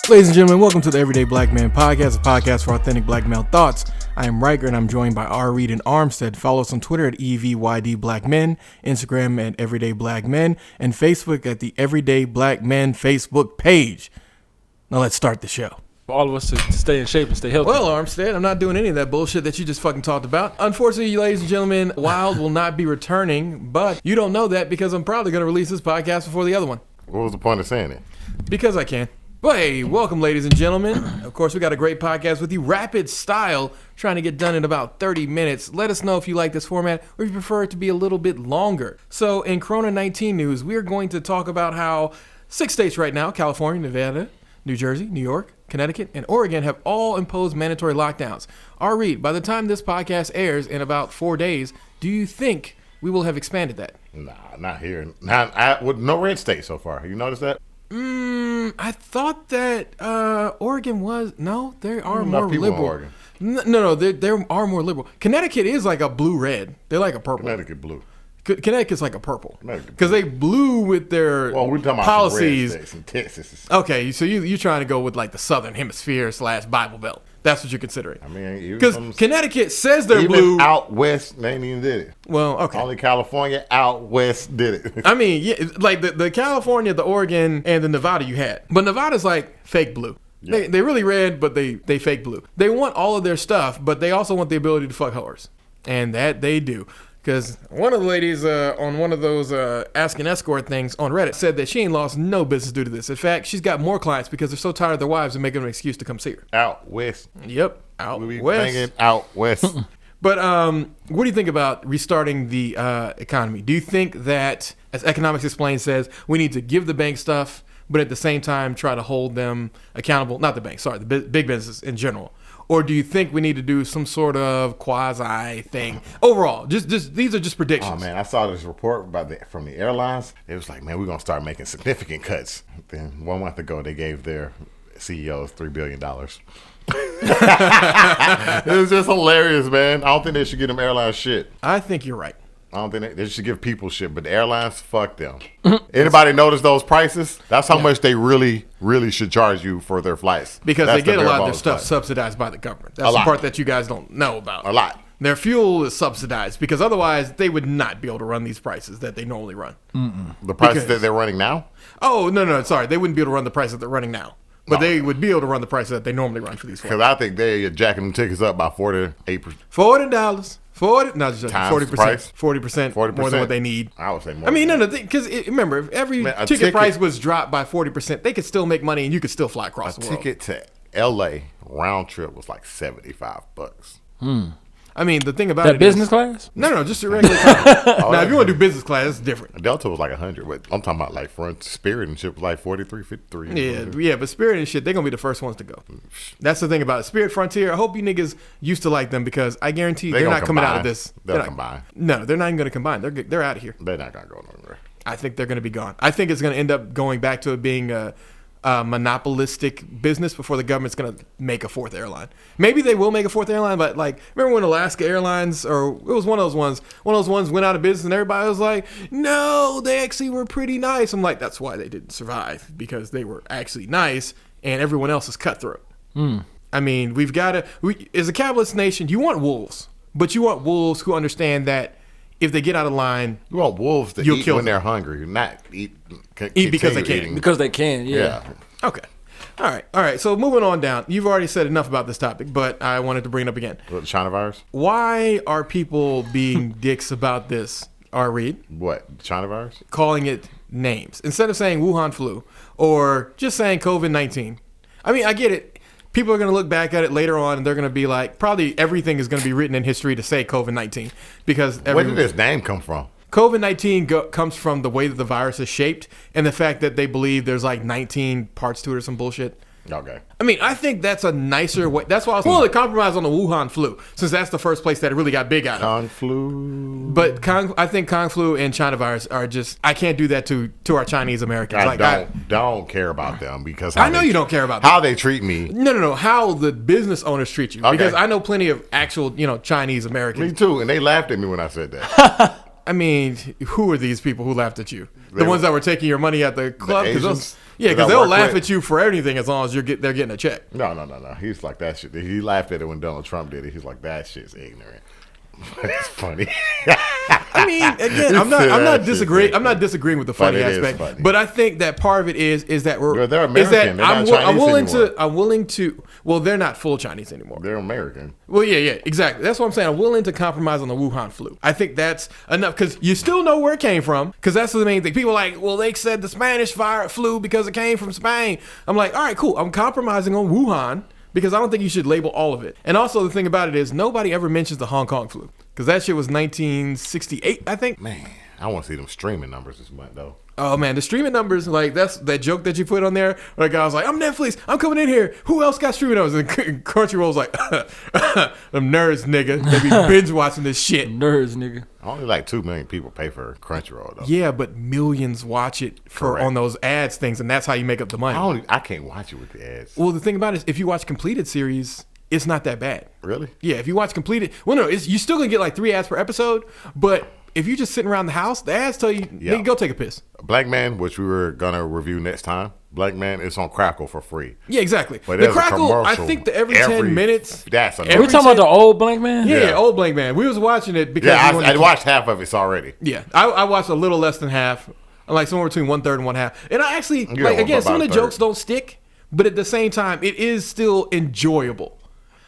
Ladies and gentlemen, welcome to the Everyday Black Man Podcast, a podcast for authentic black male thoughts. I am Riker, and I'm joined by R. Reed and Armstead. Follow us on Twitter at EVYD Black Men, Instagram at Everyday Black Men, and Facebook at the Everyday Black Men Facebook page. Now let's start the show. For all of us to stay in shape and stay healthy. Well, Armstead, I'm not doing any of that bullshit that you just fucking talked about. Unfortunately, ladies and gentlemen, Wild will not be returning, but you don't know that because I'm probably going to release this podcast before the other one. What was the point of saying it? Because I can. But hey, welcome, ladies and gentlemen. Of course, we got a great podcast with you, rapid style, trying to get done in about 30 minutes. Let us know if you like this format or if you prefer it to be a little bit longer. So in Corona-19 news, we are going to talk about how 6 states right now, California, Nevada, New Jersey, New York, Connecticut, and Oregon have all imposed mandatory lockdowns. R. Reed, by the time this podcast airs in about 4 days, do you think we will have expanded that? Nah, not here. With no red state so far. You notice that? I thought that Oregon was... No, they are more people liberal. in Oregon. No, they are more liberal. Connecticut is like a blue-red. They're like a purple. Connecticut blue. Connecticut's like a purple. Because they blue with their we're talking policies. About some red states, some Texas. Okay, so you're trying to go with like the Southern Hemisphere / Bible Belt. That's what you're considering. I mean, because Connecticut says they're blue. Out west, they ain't even did it. Well, okay. Only California out west did it. I mean, yeah, like the California, the Oregon, and the Nevada you had. But Nevada's like fake blue. Yeah. They really red, but they fake blue. They want all of their stuff, but they also want the ability to fuck whores. And that they do. Because one of the ladies on one of those Ask an Escort things on Reddit said that she ain't lost no business due to this. In fact, she's got more clients because they're so tired of their wives and making an excuse to come see her. Out west. Yep, out we west. Banging out west. But what do you think about restarting the economy? Do you think that, as Economics Explained says, we need to give the bank stuff, but at the same time try to hold them accountable? Not the bank, sorry, the big businesses in general. Or do you think we need to do some sort of quasi thing? Overall, just these are just predictions. Oh, man, I saw this report from the airlines. It was like, man, we're going to start making significant cuts. Then 1 month ago, they gave their CEOs $3 billion. It was just hilarious, man. I don't think they should give them airlines shit. I think you're right. I don't think they should give people shit, but the airlines, fuck them. Anybody notice those prices? That's how much they really, really should charge you for their flights. Because they get a lot of their stuff subsidized by the government. That's the part that you guys don't know about. A lot. Their fuel is subsidized because otherwise they would not be able to run these prices that they normally run. The prices that they're running now? Oh, no, sorry. They wouldn't be able to run the prices they're running now. But they would be able to run the prices that they normally run for these flights. Because I think they're jacking them tickets up by 48%. $40. 40%. 40% more than what they need. I would say more. I mean, because remember, if every ticket price was dropped by 40%, they could still make money and you could still fly across the world. A ticket to LA round trip was like $75. I mean, the thing about that business class? No, just a regular class. Now, if you want to do business class, it's different. Delta was like 100, but I'm talking about like Spirit and shit was like 43, 53. Yeah, but Spirit and shit, they're going to be the first ones to go. That's the thing about it. Spirit, Frontier, I hope you niggas used to like them because I guarantee they're not coming out of this. They'll combine. No, they're not even going to combine. They're out of here. They're not going to go nowhere. I think they're going to be gone. I think it's going to end up going back to it being a monopolistic business before the government's going to make a fourth airline. Maybe they will make a fourth airline, but like, remember when Alaska Airlines, or it was one of those ones went out of business and everybody was like, no, they actually were pretty nice. I'm like, that's why they didn't survive, because they were actually nice and everyone else is cutthroat. I mean, as a capitalist nation, you want wolves, but you want wolves who understand that if they get out of line, you want wolves to eat when they're hungry, not eat because they can. Eating. Because they can, yeah. Okay. All right. So moving on down. You've already said enough about this topic, but I wanted to bring it up again. What, the China virus? Why are people being dicks about this, R. Reed? What, China virus? Calling it names. Instead of saying Wuhan flu or just saying COVID-19. I mean, I get it. People are going to look back at it later on and they're going to be like, probably everything is going to be written in history to say COVID-19. Because where did this name come from? COVID-19 comes from the way that the virus is shaped and the fact that they believe there's like 19 parts to it or some bullshit. Okay. I mean, I think that's a nicer way. That's why I was willing to compromise on the Wuhan flu, since that's the first place that it really got big out of. Kung flu. But I think Kung flu and China virus are just, I can't do that to our Chinese Americans. I don't care about them because I know you don't care about them. how they treat me. No. How the business owners treat you. Okay. Because I know plenty of actual, Chinese Americans. Me too, and they laughed at me when I said that. I mean, who are these people who laughed at you? The ones that were taking your money at the club? Asians Because they'll laugh at you for anything as long as they're getting a check. No. He's like, that shit. He laughed at it when Donald Trump did it. He's like, that shit's ignorant. It's funny. I mean, again, I'm not disagreeing with the funny aspect, funny. But I think that part of it is that they're American. They're not Chinese anymore. I'm willing to. Well, they're not full Chinese anymore. They're American. Well, yeah, exactly. That's what I'm saying. I'm willing to compromise on the Wuhan flu. I think that's enough because you still know where it came from. Because that's the main thing. People are like, well, they said the Spanish flu because it came from Spain. I'm like, all right, cool. I'm compromising on Wuhan. Because I don't think you should label all of it. And also the thing about it is nobody ever mentions the Hong Kong flu. Because that shit was 1968, I think. Man, I want to see them streaming numbers this month, though. Oh, man, the streaming numbers, like, that's that joke that you put on there. Where the guy was like, I'm Netflix. I'm coming in here. Who else got streaming numbers? And Crunchyroll's like, them nerds, nigga. They be binge watching this shit. Nerds, nigga. Only like 2 million people pay for Crunchyroll, though. Yeah, but millions watch it on those ads things, and that's how you make up the money. I can't watch it with the ads. Well, the thing about it is if you watch completed series, it's not that bad. Really? Yeah, if you watch completed, well, no, you're still gonna get like 3 ads per episode, but if you're just sitting around the house, the ads tell you, nigga, go take a piss. Black Man, which we were gonna review next time. Black Man is on Crackle for free. Yeah, exactly. But the Crackle, I think the every 10 minutes. That's Are we talking about the old Blank Man? Yeah, old Blank Man. We was watching it because I watched half of it already. Yeah, I watched a little less than half. I'm like somewhere between 1/3 and 1/2. And I actually, again, some of the jokes don't stick, but at the same time, it is still enjoyable.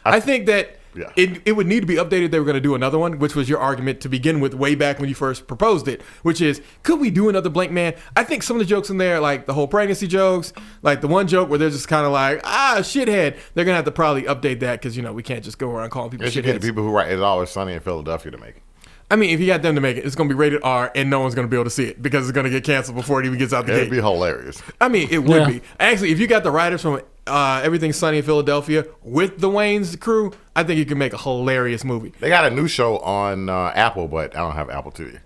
I think that it would need to be updated. They were going to do another one, which was your argument to begin with way back when you first proposed it, which is, could we do another Blank Man? I think some of the jokes in there, like the whole pregnancy jokes, like the one joke where they're just kind of like, shithead, they're going to have to probably update that because, we can't just go around calling people shitheads. Get the people who write It's Always Sunny in Philadelphia to make it. I mean, if you got them to make it, it's going to be rated R and no one's going to be able to see it because it's going to get canceled before it even gets out the gate. It'd be hilarious. I mean, it would be. Actually, if you got the writers from Everything Sunny in Philadelphia with the Wayne's crew, I think you can make a hilarious movie. They got a new show on Apple, but I don't have Apple TV.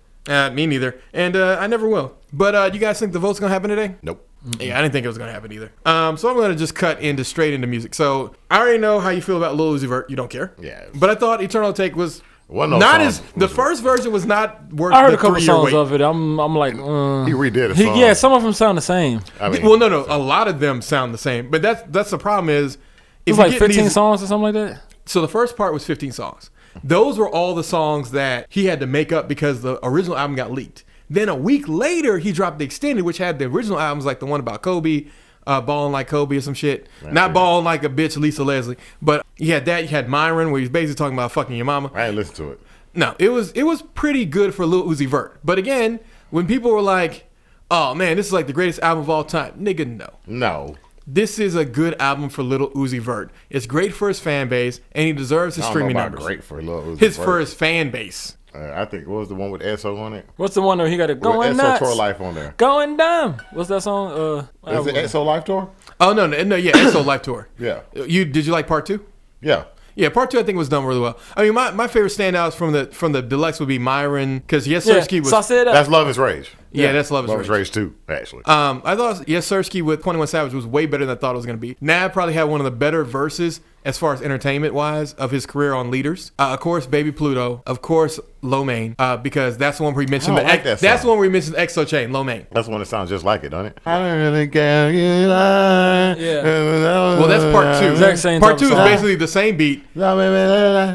Me neither. And I never will. But you guys think the vote's going to happen today? Nope. Yeah, I didn't think it was going to happen either. So I'm going to just cut straight into music. So I already know how you feel about Lil Uzi Vert. You don't care. Yeah. But I thought Eternal Take was... the first version was not worth. I heard a couple songs of it. I'm like, he redid a song. Yeah, some of them sound the same. I mean, well, no, a lot of them sound the same. But that's the problem is, it's like 15 songs or something like that. So the first part was 15 songs. Those were all the songs that he had to make up because the original album got leaked. Then a week later, he dropped the extended, which had the original albums like the one about Kobe. Balling like Kobe or some shit. Not balling like a bitch, Lisa Leslie. But you had that. You had Myron, where he's basically talking about fucking your mama. I didn't listen to it. No, it was pretty good for Lil Uzi Vert. But again, when people were like, "Oh man, this is like the greatest album of all time," nigga, no. This is a good album for Lil Uzi Vert. It's great for his fan base, and he deserves his streaming numbers. Great for Lil Uzi His Vert. for his fan base. I think what was the one with SO on it? What's the one where he got it going nuts? Tour Life on there. Going dumb. What's that song? Is it SO Life Tour? Oh no, yeah, EXO Life Tour. Yeah. Did you like part 2? Yeah. Yeah, part 2 I think was done really well. I mean, my favorite standouts from the deluxe would be Myron because Yes Sirski was. That's Love Is Rage. Yeah, that's Love Is Rage 2, actually. I thought Yes Sirski with 21 Savage was way better than I thought it was going to be. Nav probably had one of the better verses as far as entertainment wise of his career on Leaders. Of course, Baby Pluto. Of course, Lo Mein. Because that's the one where he mentioned that's the one where he mentioned Exo Chain, Lo Mein. That's the one that sounds just like it, doesn't it? I don't really care. Yeah. Well, that's part 2. Exact same part 2 is song. basically the same beat,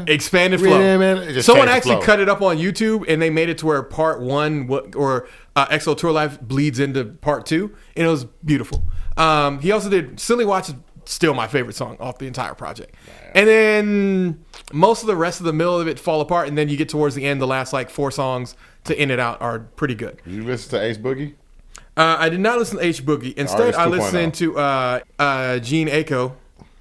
expanded flow. Someone actually cut it up on YouTube and they made it to where part 1 or EXO Tour Life bleeds into part 2, and it was beautiful. He also did Silly Watch is still my favorite song off the entire project. And then most of the rest of the middle of it fall apart, and then you get towards the end, the last like 4 songs to end it out are pretty good. You listen to Ace Boogie? I did not listen to H Boogie. Instead, I listened to Jhené Aiko.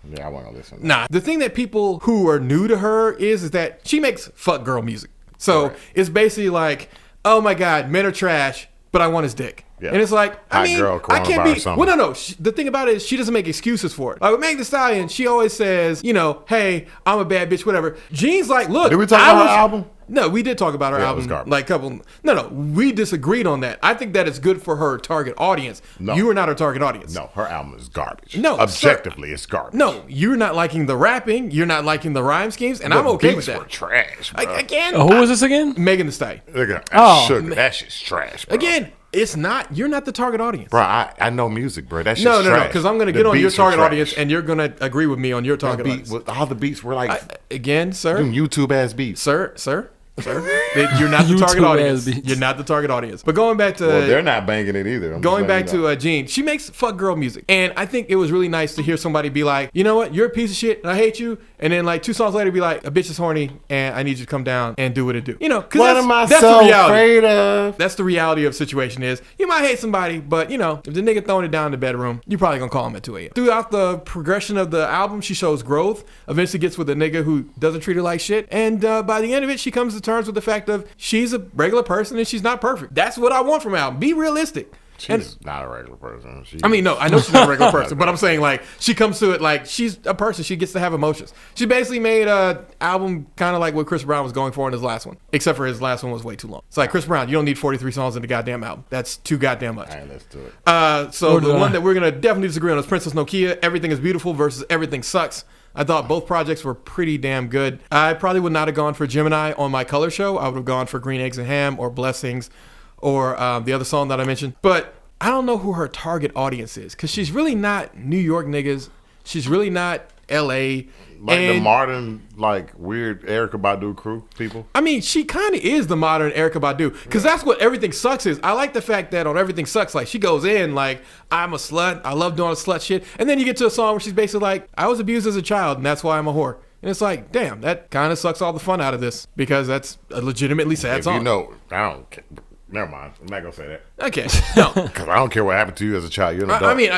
Yeah, I want to listen. Nah, the thing that people who are new to her is that she makes fuck girl music. So it's basically like, oh my God, men are trash. but I want his dick. Yeah. And it's like, I Hot mean, girl, I can't be. coronavirus Well, no. The thing about it is she doesn't make excuses for it. Like with Megan Thee Stallion, she always says, you know, hey, I'm a bad bitch, whatever. Jean's like, look. Did we talk about her album? No, we did talk about her Yeah, it album. was garbage. Like No, we disagreed on that. I think that it's good for her target audience. No. You are not her target audience. No, her album is garbage. No, objectively, it's garbage. No, you're not liking the rapping. You're not liking the rhyme schemes, and I'm okay with The that. beats were trash, bro. Again, Who was this again? Megan Thee Stallion. Look at that Oh, sugar. That shit's trash, bro. Again, it's not. You're not the target audience. Bro, I know music, bro. That shit's No, trash. because I'm gonna The get on your beats are target trash. audience, and you're gonna agree with me on your target audience. All the beats were like Again, sir, them YouTube ass beats. sir, you're not the target YouTube audience. ass beats. You're not the target audience. But going back to Well, they're not banging it either. going back to Jean, she makes fuck girl music, and I think it was really nice to hear somebody be like, you know what, you're a piece of shit, and I hate you, and then like 2 songs later be like, a bitch is horny, and I need you to come down and do what it do. You know, because What am I that's so the reality. afraid of? That's the reality of the situation is you might hate somebody, but you know, if the nigga throwing it down in the bedroom, you probably gonna call him at 2 a.m. Throughout the progression of the album, she shows growth, eventually gets with a nigga who doesn't treat her like shit, and by the end of it, she comes to terms with the fact of she's a regular person and she's not perfect. That's what I want from an album. Be realistic. She's not a regular person. I mean, no, I know she's not a regular person, but I'm saying like she comes to it like she's a person. She gets to have emotions. She basically made a album kind of like what Chris Brown was going for in his last one, except for his last one was way too long. It's like Chris Brown, you don't need 43 songs in the goddamn album. That's too goddamn much. All right, let's do it. So the one that we're gonna definitely disagree on is Princess Nokia. Everything is Beautiful versus Everything Sucks. I thought both projects were pretty damn good. I probably would not have gone for Gemini on my color show. I would have gone for Green Eggs and Ham or Blessings or the other song that I mentioned. But I don't know who her target audience is because she's really not New York niggas. She's really not L.A. Like the modern, like weird Erykah Badu crew people. I mean, she kind of is the modern Erykah Badu because that's what Everything Sucks is. I like the fact that on Everything Sucks, like she goes in like, I'm a slut. I love doing a slut shit. And then you get to a song where she's basically like, I was abused as a child and that's why I'm a whore. And it's like, damn, that kind of sucks all the fun out of this because that's a legitimately sad song. You know, I don't care. Never mind. I'm not going to say that. Okay. No. Because I don't care what happened to you as a child. You're an adult. I mean,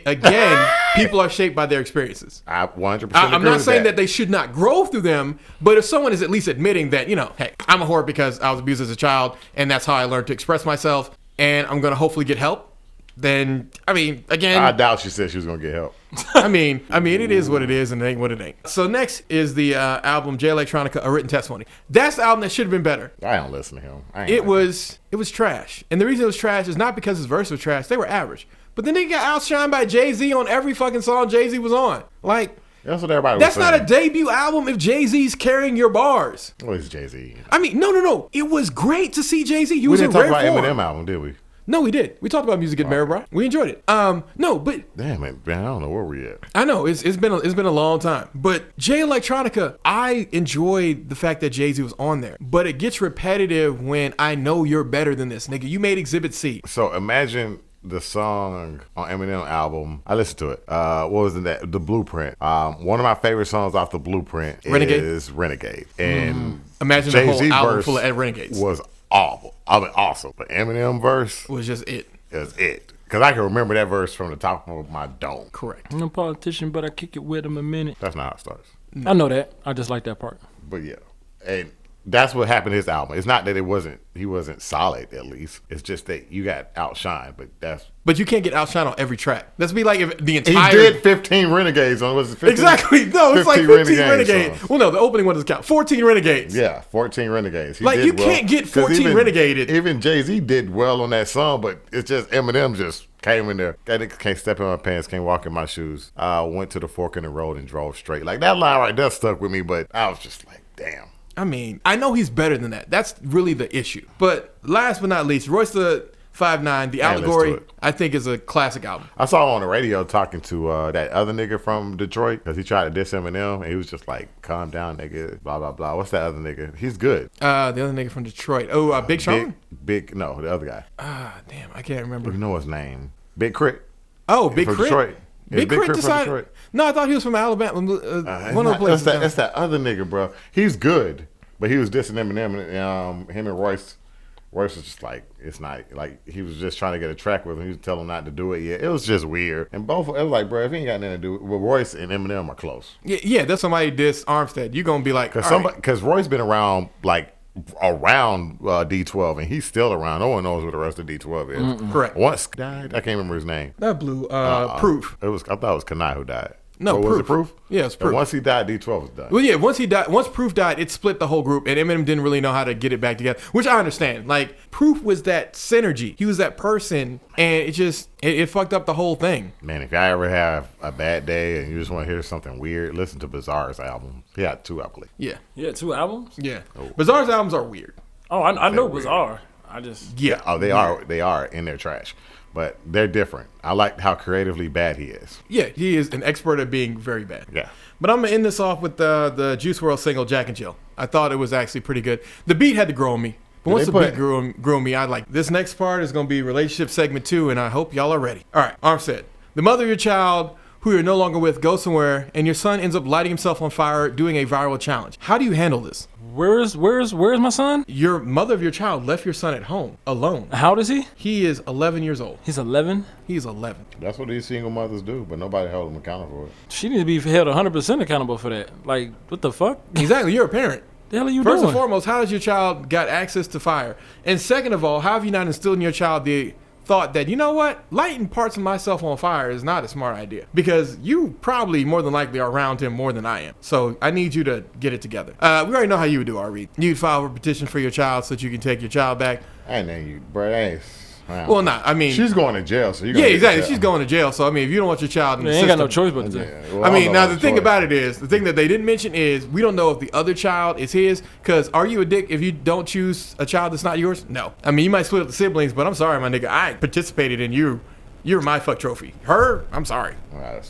again, people are shaped by their experiences. I 100% I'm agree not with saying that they should not grow through them, but if someone is at least admitting that, you know, hey, I'm a whore because I was abused as a child and that's how I learned to express myself and I'm going to hopefully get help, then, I mean, again. I doubt she said she was going to get help. I mean, it is what it is and it ain't what it ain't. So next is the album Jay Electronica, A Written Testimony. That's the album that should have been better. I don't listen to him. It was trash. And the reason it was trash is not because his verse was trash. They were average. But then they got outshined by Jay-Z on every fucking song Jay-Z was on. Like, that's what everybody was that's saying. not a debut album if Jay-Z's carrying your bars. Well, it's Jay-Z. I mean, no. It was great to see Jay-Z. He was We in didn't talk rare about form. Eminem album, did we? No, we did. We talked about Music Getting Married, bro. We enjoyed it. No, but Damn it, man. I don't know where we at. I know it's been a long time, but Jay Electronica, I enjoyed the fact that Jay-Z was on there, but it gets repetitive when I know you're better than this, nigga. You made Exhibit C. So imagine the song on Eminem album. I listened to it. What was it? The Blueprint. One of my favorite songs off the Blueprint is Renegade. And Imagine Jay-Z the whole album verse full of Renegades. was awful. I mean, awesome. But Eminem verse Was just it. is it. Because I can remember that verse from the top of my dome. Correct. I'm no politician, but I kick it with him a minute. That's not how it starts. I know that. I just like that part. But yeah. And that's what happened to his album. It's not that he wasn't solid, at least. It's just that you got outshined. But you can't get outshined on every track. Let's be like if the He entire. did 15 Renegades on, was it 15? Exactly. No, it's like 15 Renegades. songs. Well, no, the opening one doesn't count. 14 Renegades. Yeah, 14 Renegades. He Like, did you well. can't get 'Cause 14 Renegaded. Even Jay-Z did well on that song, but it's just Eminem just came in there. Can't step in my pants, can't walk in my shoes. Went to the fork in the road and drove straight. Like, that line right there stuck with me, but I was just like, damn. I mean, I know he's better than that. That's really the issue. But last but not least, Royce the 5'9", The Allegory, let's do it. I think is a classic album. I saw him on the radio talking to that other nigga from Detroit because he tried to diss Eminem, and he was just like, calm down, nigga, blah, blah, blah. What's that other nigga? He's good. The other nigga from Detroit. Oh, Big Sean? No, the other guy. Damn, I can't remember. You know his name. Big Crit. Oh, Big from Crit? Detroit. Big Crit from decided. Detroit. No, I thought he was from Alabama. One of the places. That's that other nigga, bro. He's good, but he was dissing Eminem, and him and Royce was just like, it's not like he was just trying to get a track with him. He was telling him not to do it. Yeah, it was just weird. And both, it was like, bro, if he ain't got nothing to do with Royce and Eminem are close. Yeah, that's somebody diss Armstead. You gonna be like, Because Royce been around like around D12, and he's still around. No one knows who the rest of D12 is. Correct. Once died, I can't remember his name. That blue Proof. I thought it was Kanai who died. No, or was it Proof? Yeah, it's Proof. And once he died, D12 was done. Well, yeah, once Proof died, it split the whole group, and Eminem didn't really know how to get it back together, which I understand. Like, Proof was that synergy. He was that person, and it fucked up the whole thing. Man, if I ever have a bad day and you just want to hear something weird, listen to Bizarre's album. He had 2, I believe. Yeah. Yeah, 2 albums? Yeah. Bizarre's albums are weird. Oh, I know weird. Bizarre. I just... Yeah. Oh, they are in their trash. But they're different. I like how creatively bad he is. Yeah, he is an expert at being very bad. Yeah. But I'm going to end this off with the Juice WRLD single, Jack and Jill. I thought it was actually pretty good. The beat had to grow on me. But once the beat grew on me, I like this next part is going to be relationship segment 2, and I hope y'all are ready. All right, Armstead. The mother of your child who you're no longer with goes somewhere, and your son ends up lighting himself on fire doing a viral challenge. How do you handle this? Where's my son? Your mother of your child left your son at home alone. How old is he? He is 11 years old. He's 11? He's 11. That's what these single mothers do, but nobody held them accountable for it. She needs to be held 100% accountable for that. Like, what the fuck? Exactly. You're a parent. The hell are you First doing? and foremost, how has your child got access to fire? And second of all, how have you not instilled in your child the thought that, you know what, lighting parts of myself on fire is not a smart idea, because you probably more than likely are around him more than I am. So I need you to get it together. We already know how you would do, Reed. You'd file a petition for your child so that you can take your child back. I know you, bro. Hey, well, not. I mean, she's going to jail, so yeah, exactly. She's going to jail. So I mean, if you don't want your child in the ain't system, got no choice but to. Yeah, well, I mean, now the thing about it is, the thing that they didn't mention is we don't know if the other child is his. Because are you a dick if you don't choose a child that's not yours? No. I mean, you might split up the siblings, but I'm sorry, my nigga. I participated in you. You're my fuck trophy. Her, I'm sorry.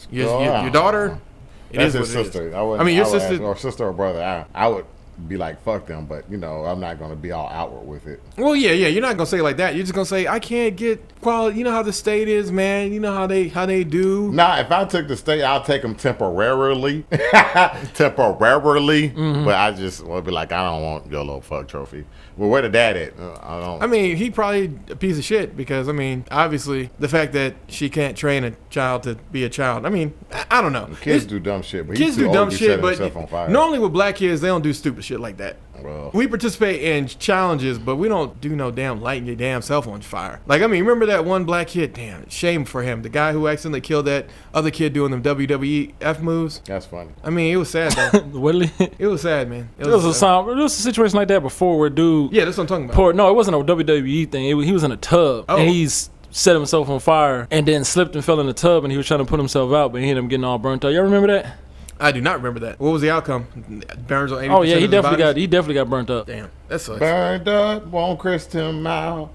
Your daughter, it that's is his what sister. it is. I mean, your sister or sister or brother. I would be like, fuck them, but you know, I'm not gonna be all outward with it. Well, yeah, you're not gonna say it like that. You're just gonna say, I can't get quality. You know how the state is, man. You know how they do. Nah, if I took the state, I'll take them temporarily, But I just will be like, I don't want your little fuck trophy. Well, where the dad at? I don't. I mean, he probably a piece of shit because I mean, obviously, the fact that she can't train a child to be a child. I mean, I don't know. Kids do dumb shit, but kids do dumb shit, but on fire. Normally with black kids, they don't do stupid shit like that. Well, We participate in challenges, but we don't do no damn lighting your damn cell phone on fire. Like, I mean, remember that one black kid? Damn, shame for him. The guy who accidentally killed that other kid doing them WWE F moves. that's funny. I mean, it was sad though. Really? It was sad, man. There was a situation like that before where dude. Yeah, that's what I'm talking about. No, it wasn't a WWE thing. He was in a tub and he's set himself on fire and then slipped and fell in the tub and he was trying to put himself out, but he ended up getting all burnt out. Y'all remember that? I do not remember that. What was the outcome? Burns on 80%. Oh yeah, he of his bodies? definitely got burnt up. Damn, that sucks. Burned up, won't Chris him out.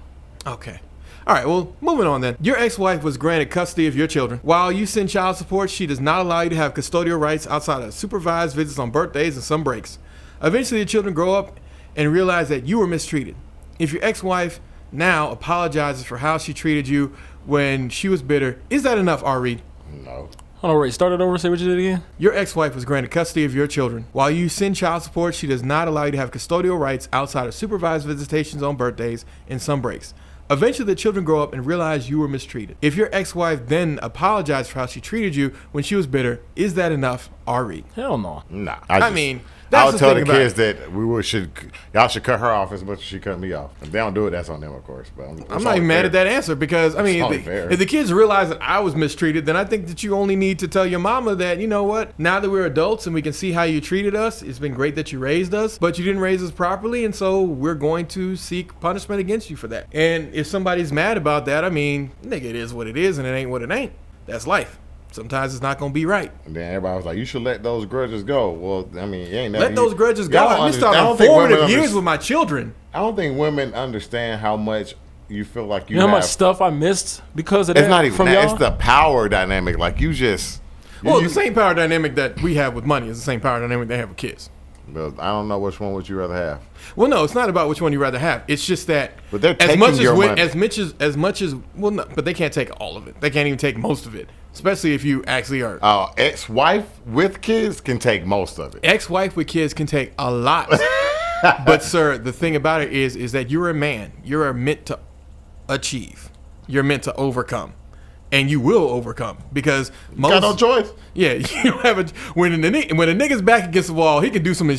Okay. All right, well, moving on then. Your ex-wife was granted custody of your children. While you send child support, she does not allow you to have custodial rights outside of supervised visits on birthdays and some breaks. Eventually, the children grow up and realize that you were mistreated. If your ex-wife now apologizes for how she treated you when she was bitter, is that enough, Reed? No. Hold on, Ray, start it over, say what you did again. Your ex-wife was granted custody of your children. While you send child support, she does not allow you to have custodial rights outside of supervised visitations on birthdays and some breaks. Eventually, the children grow up and realize you were mistreated. If your ex-wife then apologized for how she treated you when she was bitter, is that enough, Reed? Hell no. Nah. I mean, I that's would the tell thing the about kids it. that y'all should cut her off as much as she cut me off. If they don't do it, that's on them, of course. But I'm not even mad at that answer because, I mean, only fair. if the kids realize that I was mistreated, then I think that you only need to tell your mama that, you know what, now that we're adults and we can see how you treated us, it's been great that you raised us, but you didn't raise us properly, and so we're going to seek punishment against you for that. And if somebody's mad about that, I mean, nigga, it is what it is and it ain't what it ain't. That's life. Sometimes it's not going to be right. And then everybody was like, you should let those grudges go. Well, I mean, you ain't never. Let those grudges go. I missed out I on don't think formative women years with my children. I don't think women understand how much you feel like you You know how have. much stuff I missed because of that? It's not even from that. y'all? It's the power dynamic. Like, you just. Well, you, the same power dynamic that we have with money is the same power dynamic they have with kids. Well, I don't know which one would you rather have. Well, no, it's not about which one you rather have. It's just that But they're as taking much your as money. as much as well, no, but they can't take all of it. They can't even take most of it, especially if you actually are Ex-wife with kids can take most of it. ex-wife with kids can take a lot. But sir, the thing about it is that you're a man. You're meant to achieve. You're meant to overcome. And you will overcome because most Got no choice. Yeah, you don't have a when a nigga's back against the wall, he can do some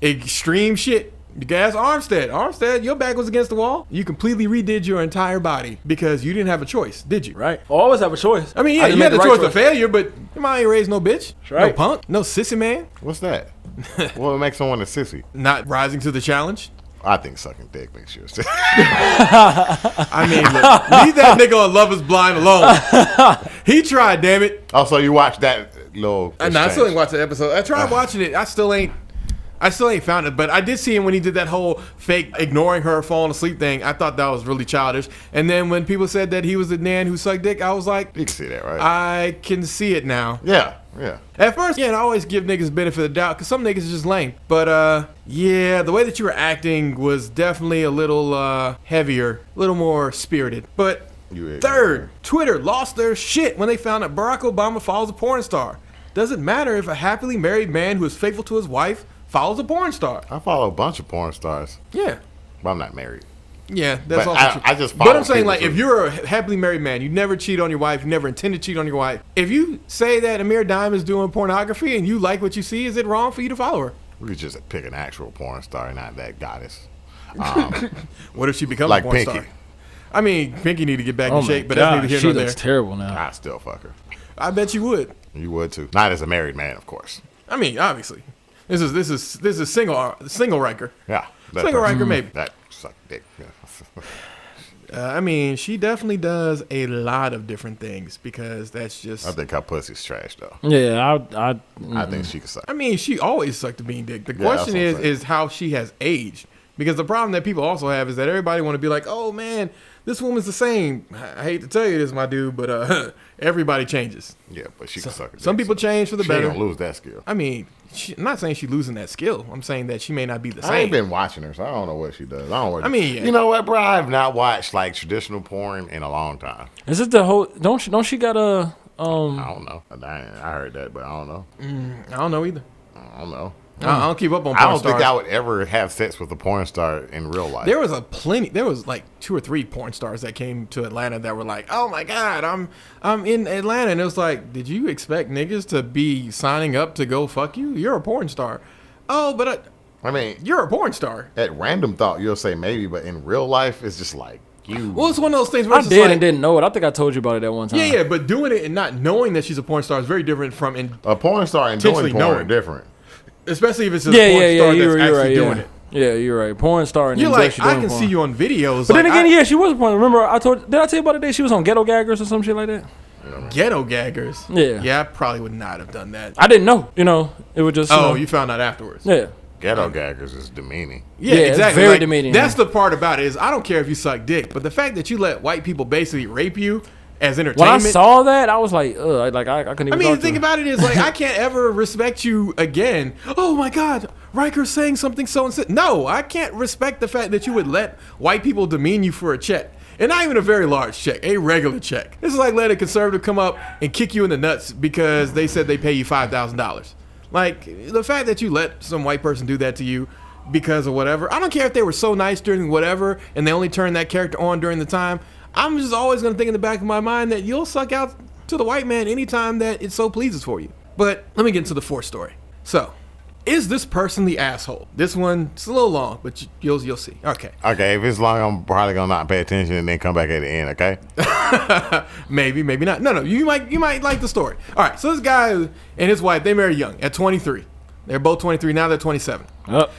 extreme shit. You can ask Armstead. Armstead, your back was against the wall. You completely redid your entire body because you didn't have a choice, did you? Right. Always have a choice. I mean, yeah, you had the choice of failure, but your mom ain't raised no bitch. Right. No punk. No sissy man. What's that? What makes someone a sissy? Not rising to the challenge. I think sucking dick makes you a sissy. I mean, look, leave that nigga on Love Is Blind alone. He tried, damn it. Also, you watched that little. I still ain't watched the episode. I tried watching it. I still ain't found it, but I did see him when he did that whole fake ignoring her, falling asleep thing. I thought that was really childish. And then when people said that he was the man who sucked dick, I was like, you can see that, right? I can see it now. Yeah. At first, I always give niggas benefit of the doubt because some niggas is just lame. But the way that you were acting was definitely a little heavier, a little more spirited. But third, Twitter lost their shit when they found that Barack Obama follows a porn star. Doesn't matter if a happily married man who is faithful to his wife follows a porn star. I follow a bunch of porn stars. Yeah. But I'm not married. Yeah, that's but also true. I just follow. But I'm saying, like, if you're a happily married man, you never cheat on your wife, you never intend to cheat on your wife. If you say that Amir Dime is doing pornography and you like what you see, is it wrong for you to follow her? We could just pick an actual porn star, not that goddess. What if she becomes like a porn Pinky? Star? I mean, Pinky need to get back in shape, but that's neither here she nor there. looks terrible now. I still fuck her. I bet you would. You would too. Not as a married man, of course. I mean, obviously, this is single Riker. Yeah, Single Riker, maybe. That sucked dick. Yeah. I mean, she definitely does a lot of different things because that's just. I think her pussy's trash though. Yeah, I think she could suck. I mean, she always sucked the bean dick. The Yeah, question that's what I'm is how she has aged. Because the problem that people also have is that everybody want to be like, oh man, this woman's the same. I hate to tell you this, my dude, but everybody changes. Yeah, but she can suck a dick. Some people change for the better. She ain't gonna lose that skill. I mean, I'm not saying she's losing that skill. I'm saying that she may not be the same. I ain't been watching her, so I don't know what she does. I mean, yeah. You know what, bro? I've not watched like traditional porn in a long time. Is it the whole? Don't she got a? I don't know. I heard that, but I don't know. I don't know either. I don't know. I don't keep up on porn I don't stars. think I would ever have sex with a porn star in real life. There was like 2 or 3 porn stars that came to Atlanta that were like, oh my God, I'm in Atlanta. And it was like, did you expect niggas to be signing up to go fuck you? You're a porn star. Oh, but I mean, you're a porn star. At random thought, you'll say maybe, but in real life, it's just like you. Well, it's one of those things where I did and didn't know it. I think I told you about it that one time. Yeah, but doing it and not knowing that she's a porn star is very different from a porn star and doing porn are different. Especially if it's a porn star that's actually doing it. Yeah, you're right. Porn star and you're like, I can porn. see you on videos. But then again, she was a porn. Remember, did I tell you about the day she was on Ghetto Gaggers or some shit like that? Ghetto Gaggers? Yeah. Yeah, I probably would not have done that. I didn't know. It would just. You found out afterwards. Yeah. Ghetto Gaggers is demeaning. Yeah, exactly. Very demeaning. That's the part about it is I don't care if you suck dick, but the fact that you let white people basically rape you as entertainment. When I saw that, I was like, ugh, like I couldn't even. I mean, the thing about it is like I can't ever respect you again. Oh my God, Riker's saying something so insane. No, I can't respect the fact that you would let white people demean you for a check. And not even a very large check, a regular check. This is like letting a conservative come up and kick you in the nuts because they said they pay you $5,000. Like, the fact that you let some white person do that to you because of whatever, I don't care if they were so nice during whatever and they only turned that character on during the time. I'm just always going to think in the back of my mind that you'll suck out to the white man anytime that it so pleases for you. But let me get into the fourth story. So, is this person the asshole? This one's a little long, but you'll see. Okay. Okay, if it's long, I'm probably gonna not pay attention and then come back at the end. Okay. Maybe not. No. You might like the story. All right. So this guy and his wife, they married young at 23. They're both 23 now. They're 27.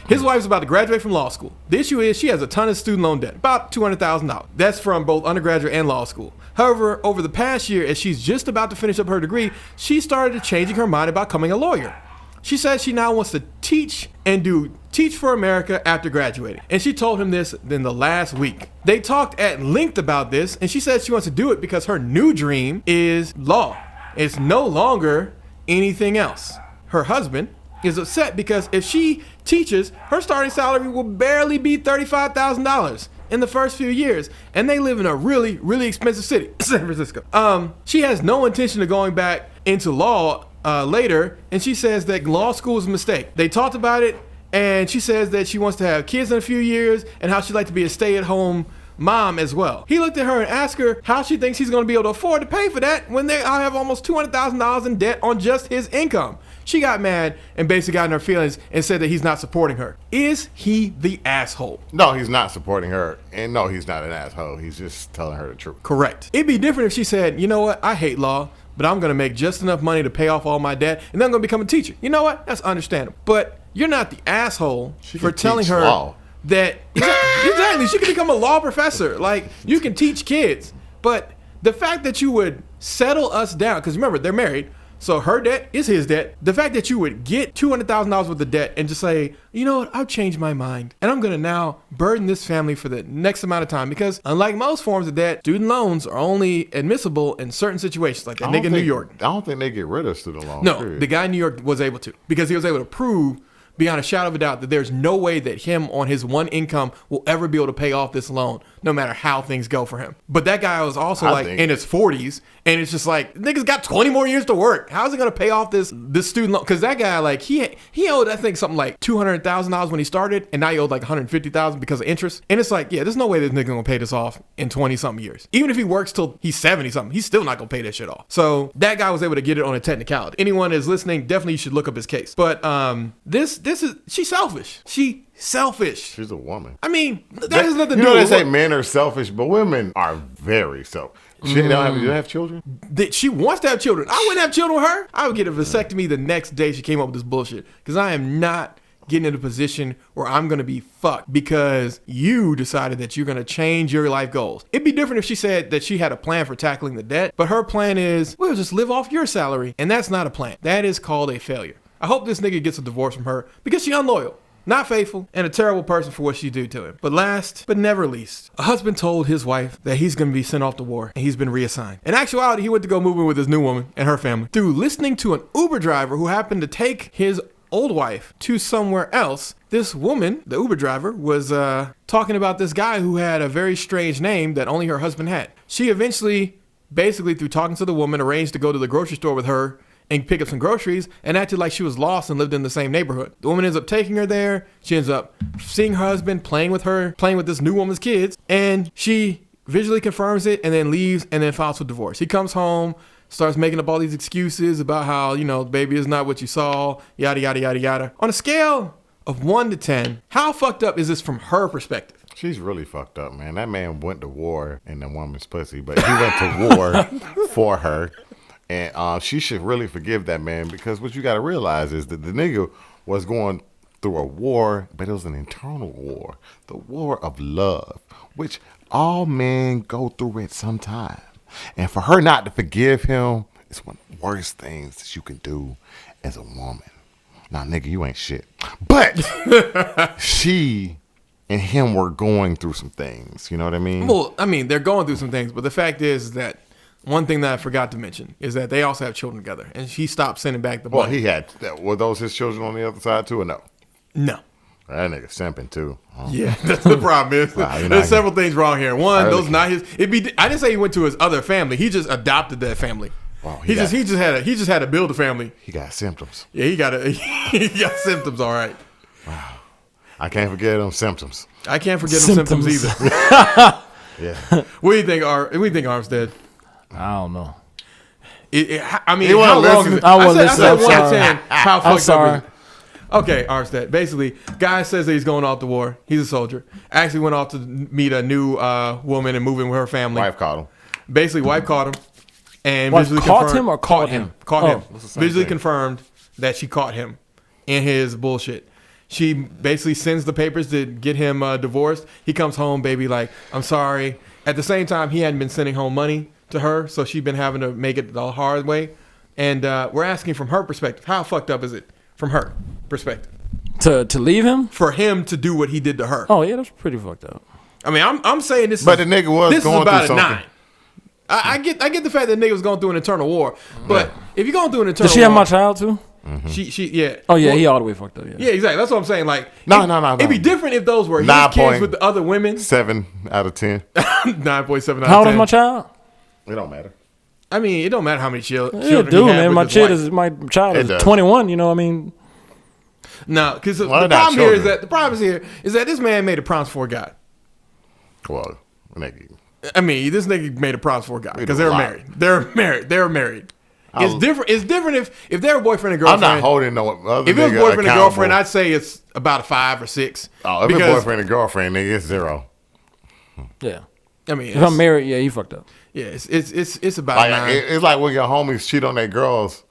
His wife's about to graduate from law school. The issue is she has a ton of student loan debt, about $200,000. That's from both undergraduate and law school. However, over the past year, as she's just about to finish up her degree, she started changing her mind about becoming a lawyer. She says she now wants to teach for America after graduating. And she told him this in the last week. They talked at length about this, and she said she wants to do it because her new dream is law. It's no longer anything else. Her husband is upset because if she teaches, her starting salary will barely be $35,000 in the first few years, and they live in a really, really expensive city, San Francisco. She has no intention of going back into law later, and she says that law school is a mistake. They talked about it, and she says that she wants to have kids in a few years and how she'd like to be a stay-at-home mom as well. He looked at her and asked her how she thinks he's going to be able to afford to pay for that when they have almost $200,000 in debt on just his income. She got mad and basically got in her feelings and said that he's not supporting her. Is he the asshole? No, he's not supporting her. And no, he's not an asshole. He's just telling her the truth. Correct. It'd be different if she said, you know what, I hate law, but I'm going to make just enough money to pay off all my debt, and then I'm going to become a teacher. You know what? That's understandable. But you're not the asshole for telling her that... Exactly. She can become a law professor. Like, you can teach kids. But the fact that you would settle us down, because remember, they're married, so her debt is his debt. The fact that you would get $200,000 worth of debt and just say, you know what, I've changed my mind. And I'm going to now burden this family for the next amount of time. Because unlike most forms of debt, student loans are only admissible in certain situations. Like that nigga in New York. I don't think they get rid of student loans. No, the guy in New York was able to. Because he was able to prove beyond a shadow of a doubt that there's no way that him on his one income will ever be able to pay off this loan, no matter how things go for him. But that guy was also in his 40s, and it's just like, niggas got 20 more years to work. How's he gonna pay off this student loan? Because that guy, like, he owed, I think, something like $200,000 when he started, and now he owed like $150,000 because of interest. And it's like, yeah, there's no way this nigga gonna pay this off in 20 something years. Even if he works till he's 70 something, he's still not gonna pay that shit off. So that guy was able to get it on a technicality. Anyone is listening, definitely should look up his case. But this is, she's selfish. She's a woman. I mean, that has nothing to do with... You know, they say men are selfish, but women are very selfish. She don't have children? She wants to have children. I wouldn't have children with her. I would get a vasectomy the next day she came up with this bullshit. Because I am not getting in a position where I'm going to be fucked because you decided that you're going to change your life goals. It'd be different if she said that she had a plan for tackling the debt, but her plan is, we'll just live off your salary. And that's not a plan. That is called a failure. I hope this nigga gets a divorce from her because she's unloyal, not faithful, and a terrible person for what she do to him. But last, but never least, a husband told his wife that he's going to be sent off to war and he's been reassigned. In actuality, he went to go move in with his new woman and her family. Through listening to an Uber driver who happened to take his old wife to somewhere else, this woman, the Uber driver, was talking about this guy who had a very strange name that only her husband had. She eventually, basically through talking to the woman, arranged to go to the grocery store with her and pick up some groceries and acted like she was lost and lived in the same neighborhood. The woman ends up taking her there. She ends up seeing her husband, playing with this new woman's kids, and she visually confirms it and then leaves and then files for divorce. He comes home, starts making up all these excuses about how, you know, baby is not what you saw, yada, yada, yada, yada. On a scale of 1 to 10, how fucked up is this from her perspective? She's really fucked up, man. That man went to war in the woman's pussy, but he went to war for her. And she should really forgive that man, because what you got to realize is that the nigga was going through a war, but it was an internal war, the war of love, which all men go through at some time. And for her not to forgive him is one of the worst things that you can do as a woman. Now, nigga, you ain't shit. But she and him were going through some things. You know what I mean? Well, I mean, they're going through some things, but the fact is that one thing that I forgot to mention is that they also have children together, and she stopped sending back the money. Well, were those his children on the other side too, or no? No. That nigga simping too. Oh. Yeah, that's the problem. Is there's several things wrong here. One, those not his. I didn't say he went to his other family. He just adopted that family. Wow, he just had to build a family. He got symptoms. Yeah, he got symptoms. All right. Wow. I can't forget them symptoms. I can't forget them symptoms either. Yeah. What do you think, Armstead? I don't know. I mean, how long is it? I said 1 to 10. How fucked up is it? Okay, Armstead. Basically, guy says that he's going off to war. He's a soldier. Actually went off to meet a new woman and move in with her family. Wife caught him. Basically, wife caught him. And visually caught him or caught him? Caught him. Visually confirmed that she caught him in his bullshit. She basically sends the papers to get him divorced. He comes home, baby, like, I'm sorry. At the same time, he hadn't been sending home money to her, so she'd been having to make it the hard way. And we're asking from her perspective, how fucked up is it from her perspective to leave him, for him to do what he did to her? Oh yeah, that's pretty fucked up. I mean, I'm saying this, but the nigga was going through something. 9. I get the fact that nigga was going through an internal war, but if you're going through an internal, does she have my child too? Mm-hmm. She yeah. Oh yeah, he all the way fucked up. Yeah, exactly. That's what I'm saying. Like, no. It'd be different if those were his kids with the other women. 7 out of 10. 9.7 out of 10. How old is my child? It don't matter. I mean, it don't matter how many children. Yeah, dude, man. My child is 21. You know what I mean? No, because the problem here is that this man made a promise for God. Well, nigga. I mean, this nigga made a promise for God because they're married. They're married. It's different. It's different if they're a boyfriend and girlfriend. I'm not holding no other. If it's boyfriend and girlfriend, I'd say it's about a 5 or 6. Oh, if it's boyfriend and girlfriend, nigga, it's 0. Yeah. I mean, if I'm married, yeah, you fucked up. Yeah, it's about like, 9. It's like when your homies cheat on their girls.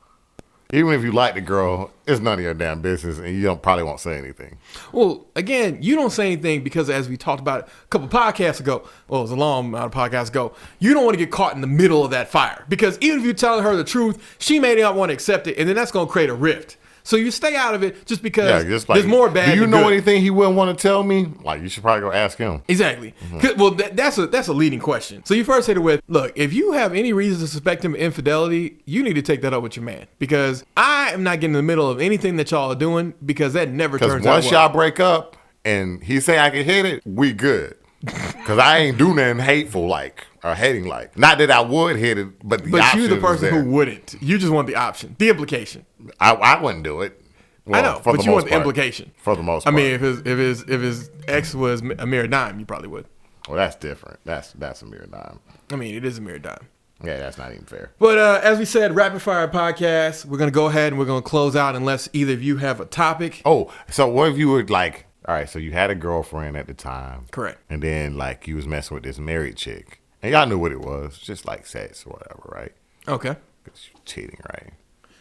Even if you like the girl, it's none of your damn business, and you probably won't say anything. Well, again, you don't say anything because, as we talked about a couple podcasts ago, well, it was a long amount of podcasts ago, you don't want to get caught in the middle of that fire. Because even if you tell her the truth, she may not want to accept it, and then that's going to create a rift. So you stay out of it just because there's more bad. Do you than know good. anything he wouldn't want to tell me? Like, you should probably go ask him. Exactly. Well, that's a leading question. So you first hit it with, look, if you have any reason to suspect him of infidelity, you need to take that up with your man. Because I am not getting in the middle of anything that y'all are doing, because that never turns out well. Because once y'all break up and he say I can hit it, we good. Because I ain't do nothing hateful like, or hating like. Not that I would hit it, but the option you're the person there. who wouldn't. You just want the option, the implication. I wouldn't do it. Well, I know, but you want the implication. For the most part. I mean, if his ex was a mere dime, you probably would. Well, that's different. That's a mere dime. I mean, it is a mere dime. Yeah, that's not even fair. But as we said, Rapid Fire Podcast, we're going to go ahead and we're going to close out unless either of you have a topic. Oh, so what if you were like, all right, so you had a girlfriend at the time. Correct. And then like you was messing with this married chick. And y'all knew what it was, just like sex or whatever, right? Okay. Because you're cheating, right?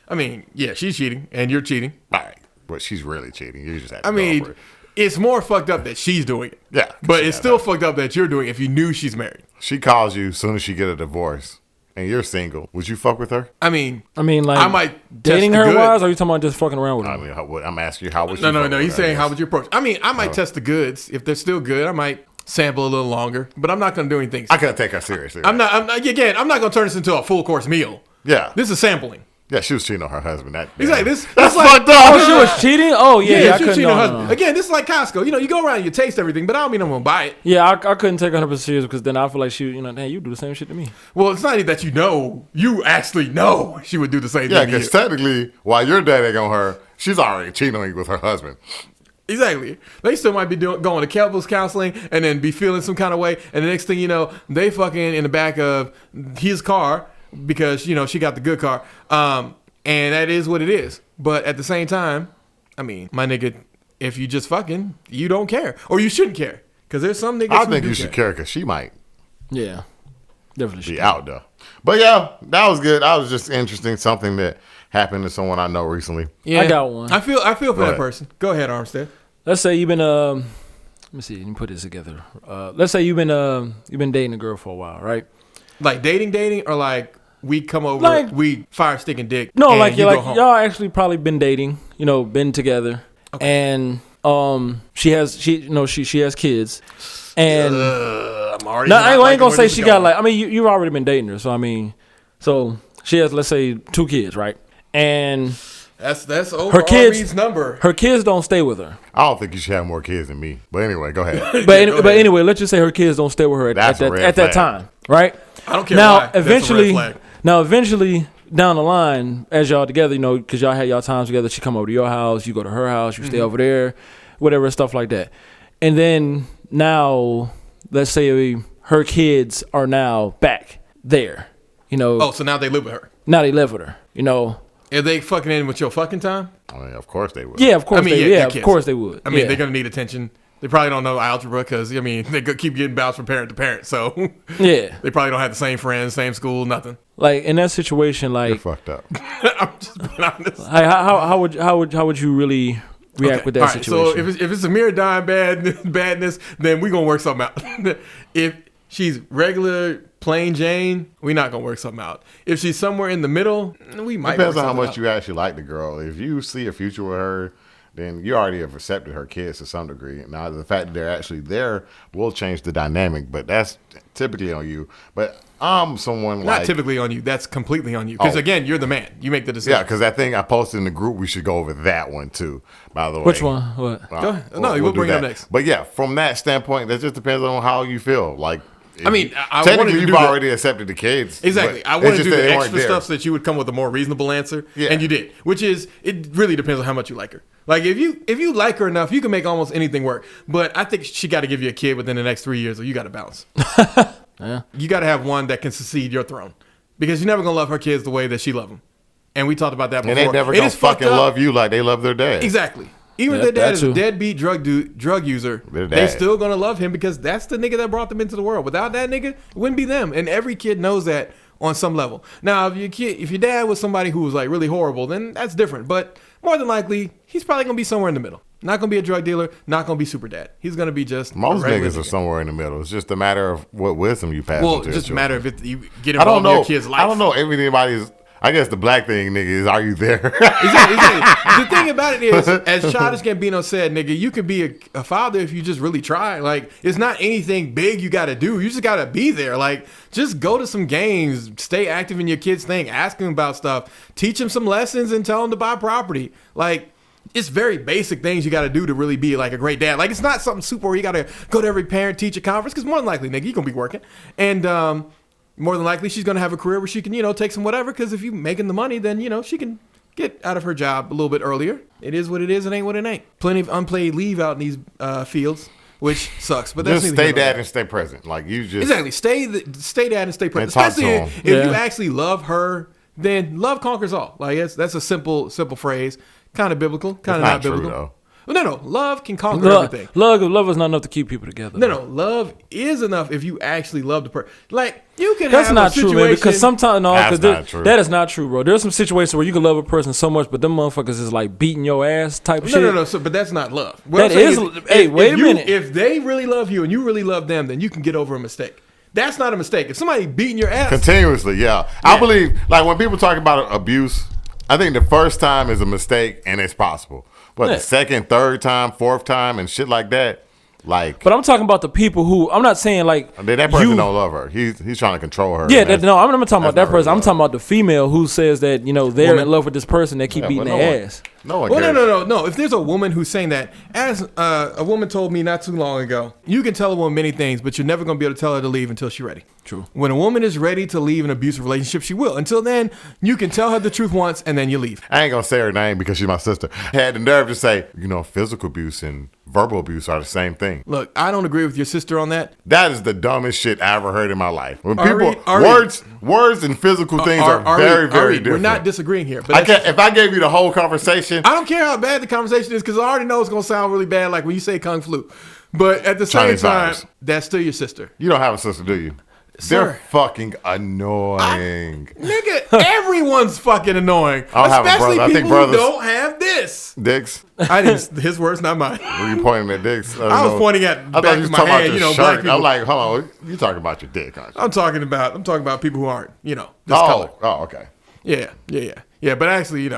I mean, yeah, she's cheating and you're cheating. Right. But she's really cheating. You just had to I mean, go for it. It's more fucked up that she's doing it. Yeah. But it's still fucked up that you're doing it if you knew she's married. She calls you as soon as she get a divorce and you're single. Would you fuck with her? I mean, like, I might dating test her the wise, goods. or are you talking about just fucking around with her? I mean, I'm asking you, how would you No. He's saying, how would you approach? I mean, I might Oh. test the goods. If they're still good, I might sample a little longer. But I'm not going to do anything. I couldn't take her seriously. I'm not going to turn this into a full course meal. Yeah. This is sampling. Yeah, she was cheating on her husband. He's like, that's like, fucked up. Oh, she was cheating? Oh, yeah. she was cheating on her husband. No. Again, this is like Costco. You go around and you taste everything, but I don't mean I'm going to buy it. Yeah, I couldn't take 100% serious because then I feel like she, damn, you do the same shit to me. Well, it's not even that you actually know she would do the same Yeah, thing to you. because technically, while you're dating on her, she's already cheating on you with her husband. Exactly. They still might be going to couples counseling and then be feeling some kind of way. And the next thing you know, they fucking in the back of his car because, she got the good car. And that is what it is. But at the same time, I mean, my nigga, if you just fucking, you don't care. Or you shouldn't care. Because there's some niggas I who think do you should care because she might Yeah. Definitely be should. out there. But yeah, that was good. That was just interesting. Something that happened to someone I know recently. Yeah. I got one. I feel for that ahead. person. Go ahead, Armstead. Let's say you've been let me see, let me put this together. Let's say you've been dating a girl for a while, right? Like dating or like we come over, Like- we fire stick and dick. No, and like you you're go like home. y'all actually probably been dating, been together, and she has kids, and I'm already no, not I ain't liking gonna where say this is she got going. like, I mean you've already been dating her, so I mean, so she has, let's say, 2 kids, right? And That's over her kids Reed's number. Her kids don't stay with her. I don't think you should have more kids than me. But anyway, go ahead. But go ahead. anyway, let's just say her kids don't stay with her at that flag. time, right? I don't care Now, why. That's a red flag. eventually down the line, as y'all together, because y'all had y'all times together, she come over to your house, you go to her house, you stay over there, whatever, stuff like that. And then now, let's say her kids are now back there, Oh, so now they live with her. Now they live with her, Are they fucking in with your fucking time? I mean, of course they would. Yeah, of course I mean, they. yeah, Yeah, kids. of course they would. I mean, yeah. they're gonna need attention. They probably don't know algebra because they keep getting bounced from parent to parent. So Yeah, they probably don't have the same friends, same school, nothing. like in that situation, You're like fucked up. I'm just being honest. how would you really react Okay, with that all right, situation? So if it's a mere dime badness, then we gonna work something out. If she's regular plain Jane, we not gonna work something out. If she's somewhere in the middle, we might. Depends work on how something much out. you actually like the girl. If you see a future with her, then you already have accepted her kids to some degree. Now, the fact that they're actually there will change the dynamic, but that's typically on you. But I'm someone Not like... typically on you. That's completely on you. Because Oh. again, you're the man. You make the decision. Yeah, because that thing I posted in the group, we should go over that one too, by the way. Which one? What? Go ahead. No, we'll do bring it up that. next. But yeah, from that standpoint, that just depends on how you feel. Like, I mean, I wanted technically to you've do that. already accepted the kids. Exactly. but I it's wanted to just do that the they weren't extra there. stuff so that you would come with a more reasonable answer, Yeah. and you did. Which is, it really depends on how much you like her. Like if you like her enough, you can make almost anything work. But I think she got to give you a kid within the next 3 years, or you got to bounce. Yeah. You got to have one that can succeed your throne, because you're never gonna love her kids the way that she love them. And we talked about that before. And they never gonna fucking love you like they love their dad. Exactly. Even if their dad is a deadbeat drug user, they still gonna love him because that's the nigga that brought them into the world. Without that nigga, it wouldn't be them. And every kid knows that on some level. Now, if your dad was somebody who was like really horrible, then that's different. But more than likely, he's probably gonna be somewhere in the middle. Not gonna be a drug dealer. Not gonna be super dad. He's gonna be just most niggas are somewhere in the middle. It's just a matter of what wisdom you pass. Well, it's just a matter of you get involved in your kid's life. I don't know everybody's. I guess the black thing, nigga, is are you there? Exactly. The thing about it is, as Childish Gambino said, nigga, you can be a father if you just really try. Like, it's not anything big you got to do. You just got to be there. Like, just go to some games, stay active in your kid's thing, ask them about stuff, teach them some lessons, and tell them to buy property. Like, it's very basic things you got to do to really be like a great dad. Like, it's not something super where you got to go to every parent-teacher conference, because more than likely, nigga, you're going to be working. And, more than likely, she's going to have a career where she can, take some whatever. Because if you're making the money, then, she can get out of her job a little bit earlier. It is what it is. It ain't what it ain't. Plenty of unpaid leave out in these fields, which sucks. But that's just stay dad and stay present. Like, you just... Exactly. Stay dad and stay present. Especially if you actually love her, then love conquers all. Like, that's a simple phrase. Kind of biblical. Kind of not biblical. True, though. No. Love can conquer everything. Love is not enough to keep people together. No. Love is enough if you actually love the person. Like, you can that's have not a situation. true, man. Because sometimes that is not true, bro. There's some situations where you can love a person so much, but them motherfuckers is like beating your ass type shit. No. But that's not love. That is. Hey, wait a minute. If they really love you and you really love them, then you can get over a mistake. That's not a mistake. If somebody beating your ass continuously, yeah. I believe, like, when people talk about abuse, I think the first time is a mistake and it's possible. But the second, third time, fourth time, and shit like that, like. But I'm talking about the people who, I'm not saying like. That person don't love her. He's trying to control her. Yeah, I'm not talking about that person. I'm talking about the female who says that, they're in love with this person that keep beating their ass. No one cares. No. If there's a woman who's saying that, as a woman told me not too long ago, you can tell a woman many things, but you're never going to be able to tell her to leave until she's ready. True. When a woman is ready to leave an abusive relationship, she will. Until then, you can tell her the truth once and then you leave. I ain't going to say her name because she's my sister. I had the nerve to say, physical abuse and verbal abuse are the same thing. Look, I don't agree with your sister on that. That is the dumbest shit I ever heard in my life. When words and physical things are very, very different. We're not disagreeing here. But if I gave you the whole conversation. I don't care how bad the conversation is because I already know it's going to sound really bad like when you say Kung Flu. But at the same time, that's still your sister. You don't have a sister, do you? Sir, they're fucking annoying. Nigga, everyone's fucking annoying. I don't have a brother. I think brothers who don't have this. Dicks? His words, not mine. Were you pointing at dicks? I was pointing at the back of my hand. Black people. I'm like, hold on. You talking about your dick, aren't you? I'm talking about people who aren't, this color. Oh, okay. Yeah. But actually,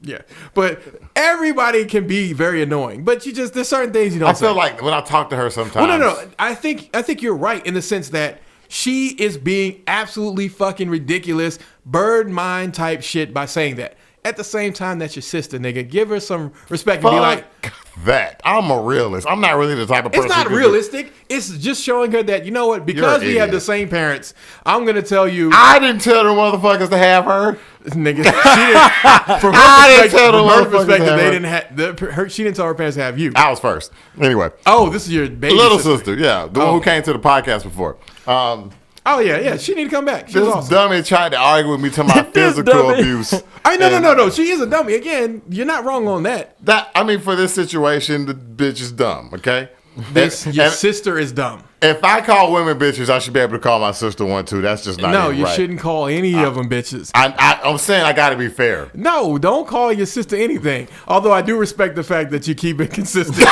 yeah. But everybody can be very annoying. But there's certain things you don't say. I feel like when I talk to her sometimes. Well, no. I think you're right in the sense that she is being absolutely fucking ridiculous, bird mind type shit by saying that. At the same time, that's your sister, nigga. Give her some respect and be like, that. I'm a realist. I'm not really the type of person. It's not realistic. It's just showing her that, you know what? Because we have the same parents, I'm going to tell you. I didn't tell the motherfuckers to have her. Nigga, from her perspective, they didn't have. She didn't tell her parents to have you. I was first. Anyway. Oh, this is your baby little sister. Yeah, the one who came to the podcast before. Oh yeah. She need to come back. She's awesome. Dummy tried to argue with me to my physical abuse. No. She is a dummy. Again, you're not wrong on that. For this situation, the bitch is dumb. Okay. Your sister is dumb. If I call women bitches, I should be able to call my sister one too. That's just not no. Even you right. shouldn't call any of them bitches. I'm saying I got to be fair. No, don't call your sister anything. Although I do respect the fact that you keep it consistent.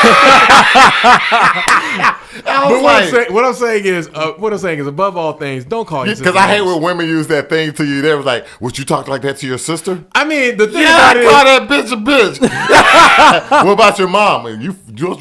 What I'm saying is, above all things, don't call your sister. Because I hate when women use that thing to you. They was like, "Would you talk like that to your sister?" I mean, the thing about it is, call that bitch a bitch. What about your mom? You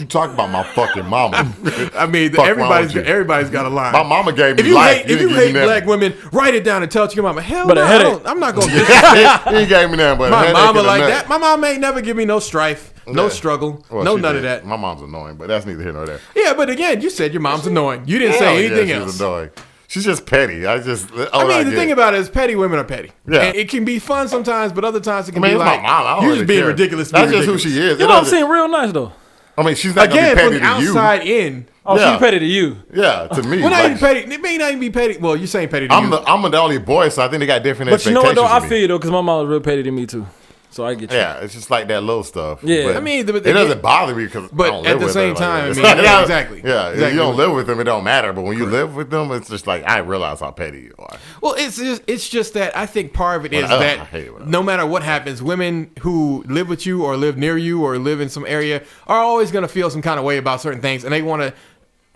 talk about my fucking mama. I mean, everybody's got a line. My mama gave me life. If you hate black women, write it down and tell it to your mama. Hell no, I'm not going to He gave me that, but my mama like that. My mom ain't never give me no strife, no struggle, none of that. My mom's annoying, but that's neither here nor there. Yeah, but again, you said your mom's annoying. You didn't say anything else. She's annoying. She's just petty. The thing about it is petty women are petty. Yeah. And it can be fun sometimes, but other times it can be like, my mom. You're just being ridiculous. That's just who she is. You know what I'm saying? Real nice, though. I mean, she's not again gonna from be the petty to you. outside in. Oh, Yeah. she's petty to you. Yeah, to me. Well, not like, even petty. It may not even be petty. Well, you're saying petty to I'm you. the only boy, so I think they got different But you know expectations. what though? I of me. feel you though, because my mom was real petty to me too. So I get you. Yeah, it's just like that little stuff. Yeah. But I mean, it doesn't bother me because but I don't at live the with same her. time, I Like, mean, yeah, exactly. Yeah, if Exactly. you don't live with them, it don't matter. But when you live with them, it's just like I realize how petty you are. Well, it's just that I think part of it is I that hate it when I- no matter what happens, women who live with you or live near you or live in some area are always going to feel some kind of way about certain things, and they want to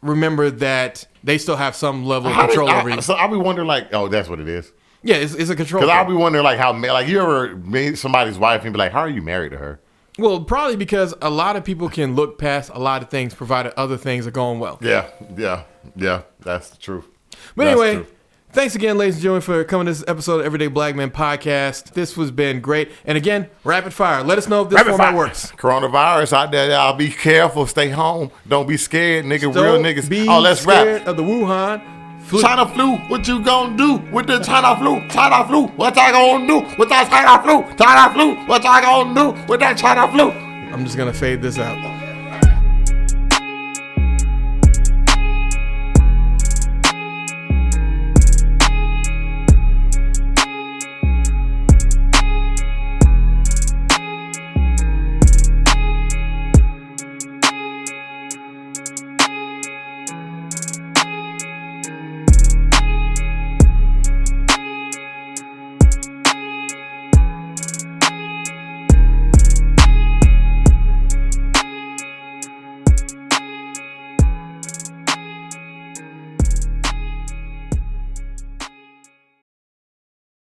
remember that they still have some level of control over you. So I'll be wondering, like, oh, that's what it is. Yeah, it's a control. Because I'll thing. be wondering, like, like you ever meet somebody's wife and be like, how are you married to her? Well, probably because a lot of people can look past a lot of things, provided other things are going well. Yeah, that's the truth. But That's anyway, true. thanks again, ladies and gentlemen, for coming to this episode of Everyday Black Men Podcast. This has been great. And again, rapid fire. Let us know if this format works. Coronavirus out there, y'all. Be careful. Stay home. Don't be scared, nigga. Real Don't niggas. be Let's scared rap. of the Wuhan flu. China flu, what you gonna do with the China flu? China flu, what I gonna do with that China flu? China flu, what I gonna do with that China flu? I'm just going to fade this out.